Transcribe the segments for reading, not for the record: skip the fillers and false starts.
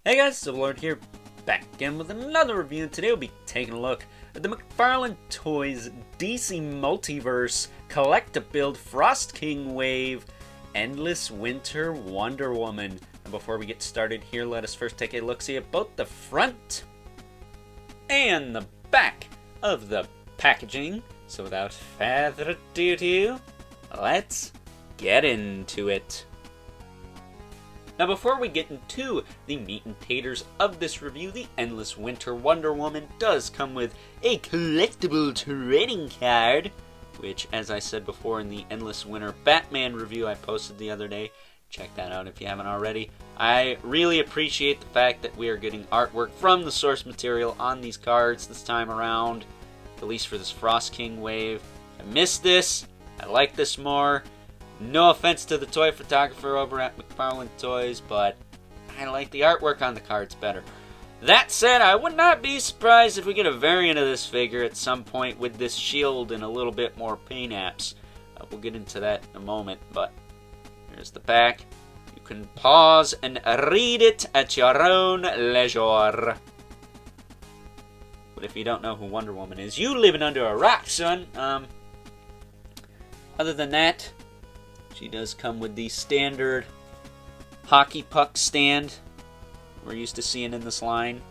Hey guys, Silverlord here, back again with another review. Today we'll be taking a look at the McFarlane Toys DC Multiverse Collect-A-Build Frost King Wave Endless Winter Wonder Woman. And before we get started here, let us first take a look-see at both the front and the back of the packaging. So without further ado, let's get into it. Now before we get into the meat and taters of this review, the Endless Winter Wonder Woman does come with a collectible trading card, which, as I said before in the Endless Winter Batman review I posted the other day, check that out if you haven't already. I really appreciate the fact that we are getting artwork from the source material on these cards this time around, at least for this Frost King wave. I missed this. I like this more. No offense to the toy photographer over at McFarlane Toys, but I like the artwork on the cards better. That said, I would not be surprised if we get a variant of this figure at some point with this shield and a little bit more paint apps. We'll get into that in a moment, but here's the back. You can pause and read it at your own leisure. But if you don't know who Wonder Woman is, you living under a rock, son. Other than that, she does come with the standard hockey puck stand we're used to seeing in this line.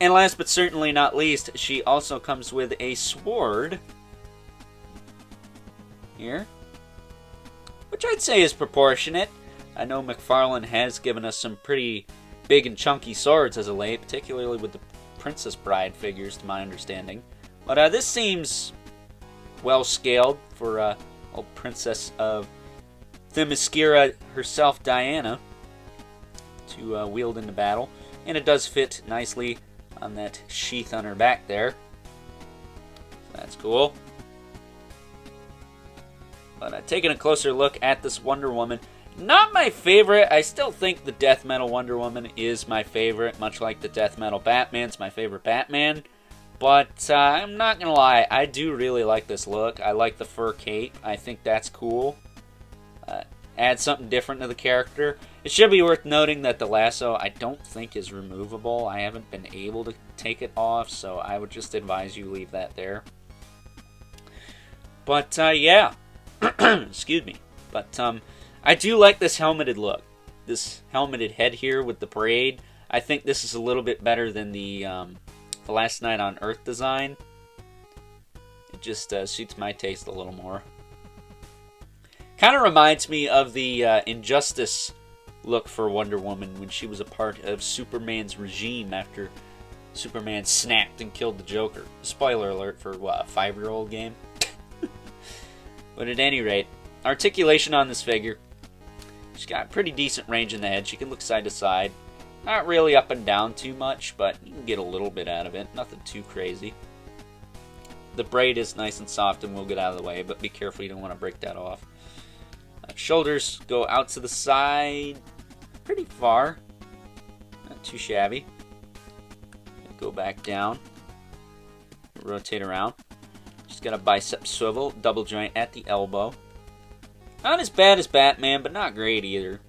And last but certainly not least, she also comes with a sword here, which I'd say is proportionate. I know McFarlane has given us some pretty big and chunky swords as of late, particularly with the Princess Bride figures, to my understanding. But this seems well scaled for old Princess of Themyscira herself, Diana, to wield in the battle. And it does fit nicely on that sheath on her back there. So that's cool. But taking a closer look at this Wonder Woman, not my favorite. I still think the Death Metal Wonder Woman is my favorite, much like the Death Metal Batman's my favorite Batman. But I'm not going to lie, I do really like this look. I like the fur cape. I think that's cool. Add something different to the character. It should be worth noting that the lasso I don't think is removable. I haven't been able to take it off, so I would just advise you leave that there. But yeah, excuse me. But I do like this helmeted look. This helmeted head here with the braid. I think this is a little bit better than the Last Night on Earth design. It just suits my taste a little more. Kind of reminds me of the Injustice look for Wonder Woman when she was a part of Superman's regime after Superman snapped and killed the Joker. Spoiler alert for what, a 5-year-old game? But at any rate, articulation on this figure. She's got pretty decent range in the head. She can look side to side. Not really up and down too much, but you can get a little bit out of it. Nothing too crazy. The braid is nice and soft and will get out of the way, but be careful, you don't want to break that off. Shoulders go out to the side pretty far. Not too shabby. Go back down. Rotate around. She's got a bicep swivel, double joint at the elbow. Not as bad as Batman, but not great either.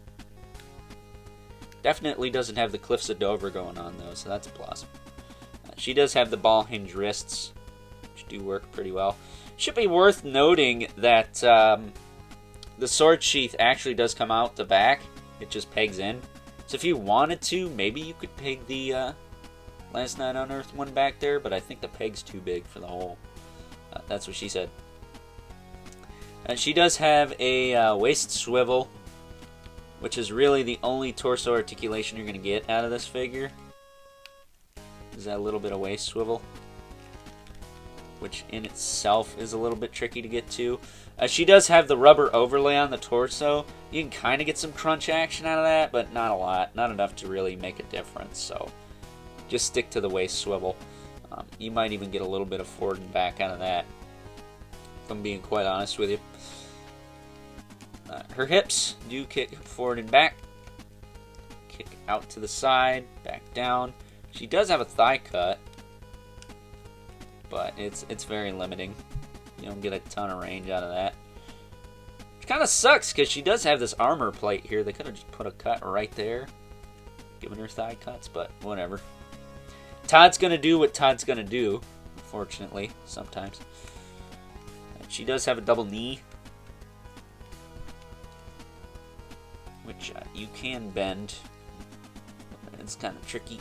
Definitely doesn't have the Cliffs of Dover going on, though, so that's a plus. She does have the ball hinge wrists, which do work pretty well. Should be worth noting that the sword sheath actually does come out the back. It just pegs in. So if you wanted to, maybe you could peg the Last Night on Earth one back there, but I think the peg's too big for the hole. That's what she said. And she does have a waist swivel, which is really the only torso articulation you're going to get out of this figure. Is that a little bit of waist swivel, which in itself is a little bit tricky to get to. She does have the rubber overlay on the torso. You can kind of get some crunch action out of that, but not a lot. Not enough to really make a difference, so just stick to the waist swivel. You might even get a little bit of forward and back out of that, if I'm being quite honest with you. Her hips do kick forward and back. Kick out to the side, back down. She does have a thigh cut, but it's very limiting. You don't get a ton of range out of that. Which kind of sucks, because she does have this armor plate here. They could have just put a cut right there, giving her thigh cuts, but whatever. Todd's going to do what Todd's going to do, unfortunately, sometimes. And she does have a double knee, which you can bend. It's kind of tricky.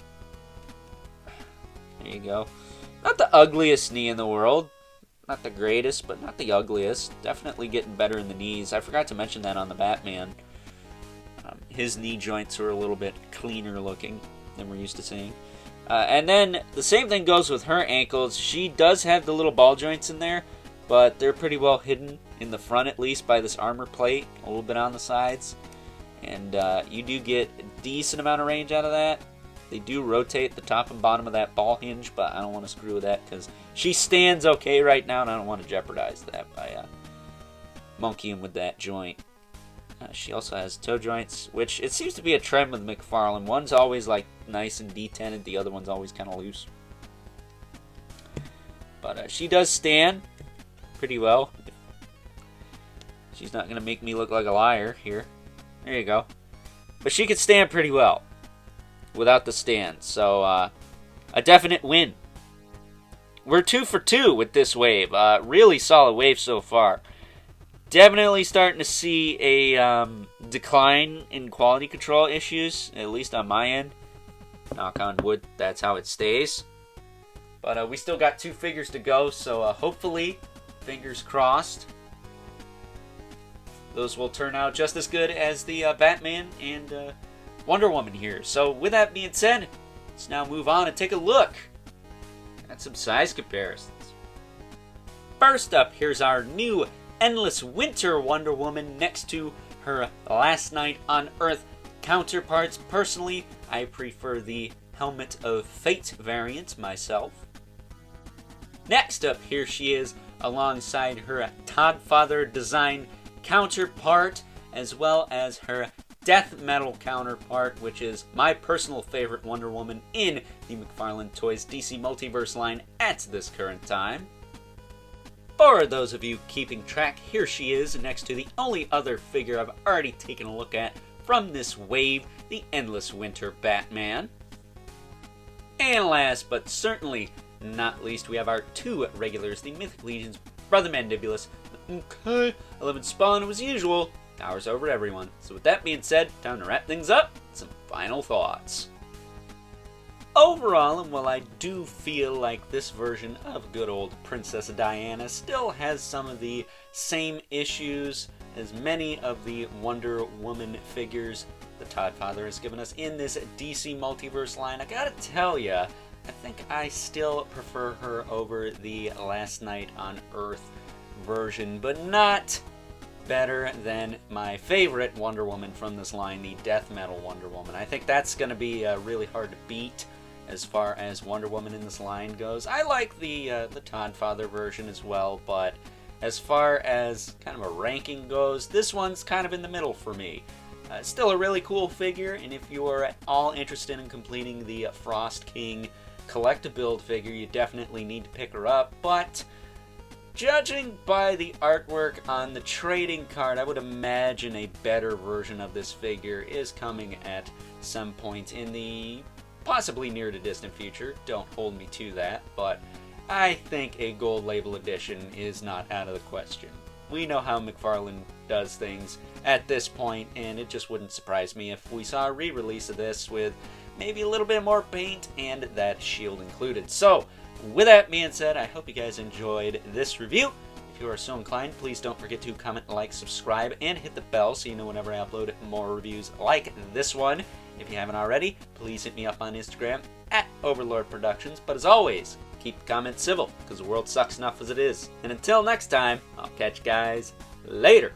There you go. Not the ugliest knee in the world. Not the greatest, but not the ugliest. Definitely getting better in the knees. I forgot to mention that on the Batman. His knee joints are a little bit cleaner looking than we're used to seeing. And then the same thing goes with her ankles. She does have the little ball joints in there, but they're pretty well hidden in the front, at least, by this armor plate. A little bit on the sides. And you do get a decent amount of range out of that. They do rotate the top and bottom of that ball hinge, but I don't want to screw with that because she stands okay right now, and I don't want to jeopardize that by monkeying with that joint. She also has toe joints, which it seems to be a trend with McFarlane. One's always like nice and detented, the other one's always kind of loose. But she does stand pretty well. She's not going to make me look like a liar here. There you go. But she could stand pretty well without the stand. So, a definite win. We're 2 for 2 with this wave. Really solid wave so far. Definitely starting to see a decline in quality control issues, at least on my end. Knock on wood, that's how it stays. But we still got 2 figures to go, so hopefully, fingers crossed, those will turn out just as good as the Batman and Wonder Woman here. So with that being said, let's now move on and take a look at some size comparisons. First up, here's our new Endless Winter Wonder Woman next to her Last Night on Earth counterparts. Personally, I prefer the Helmet of Fate variant myself. Next up, here she is alongside her Todd Father design counterpart, as well as her death metal counterpart, which is my personal favorite Wonder Woman in the McFarlane Toys DC Multiverse line at this current time. For those of you keeping track, here she is next to the only other figure I've already taken a look at from this wave, the Endless Winter Batman. And last but certainly not least, we have our 2 regulars, the Mythic Legion's Brother Mandibulus. Okay, 11 Spawn as usual. Towers over everyone. So with that being said, time to wrap things up. Some final thoughts. Overall, and while I do feel like this version of good old Princess Diana still has some of the same issues as many of the Wonder Woman figures the Todd Father has given us in this DC Multiverse line, I gotta tell ya, I think I still prefer her over the Last Night on Earth version, but not better than my favorite Wonder Woman from this line, the Death Metal Wonder Woman. I think that's going to be really hard to beat as far as Wonder Woman in this line goes. I like the Todd Father version as well, but as far as kind of a ranking goes, this one's kind of in the middle for me. Still a really cool figure, and if you are at all interested in completing the Frost King collect-a-build figure, you definitely need to pick her up, but judging by the artwork on the trading card, I would imagine a better version of this figure is coming at some point in the possibly near to distant future. Don't hold me to that, but I think a gold label edition is not out of the question. We know how McFarlane does things at this point, and it just wouldn't surprise me if we saw a re-release of this with maybe a little bit more paint and that shield included. So, with that being said, I hope you guys enjoyed this review. If you are so inclined, please don't forget to comment, like, subscribe, and hit the bell so you know whenever I upload more reviews like this one. If you haven't already, please hit me up on Instagram at Overlord Productions. But as always, keep the comments civil, because the world sucks enough as it is. And until next time, I'll catch you guys later.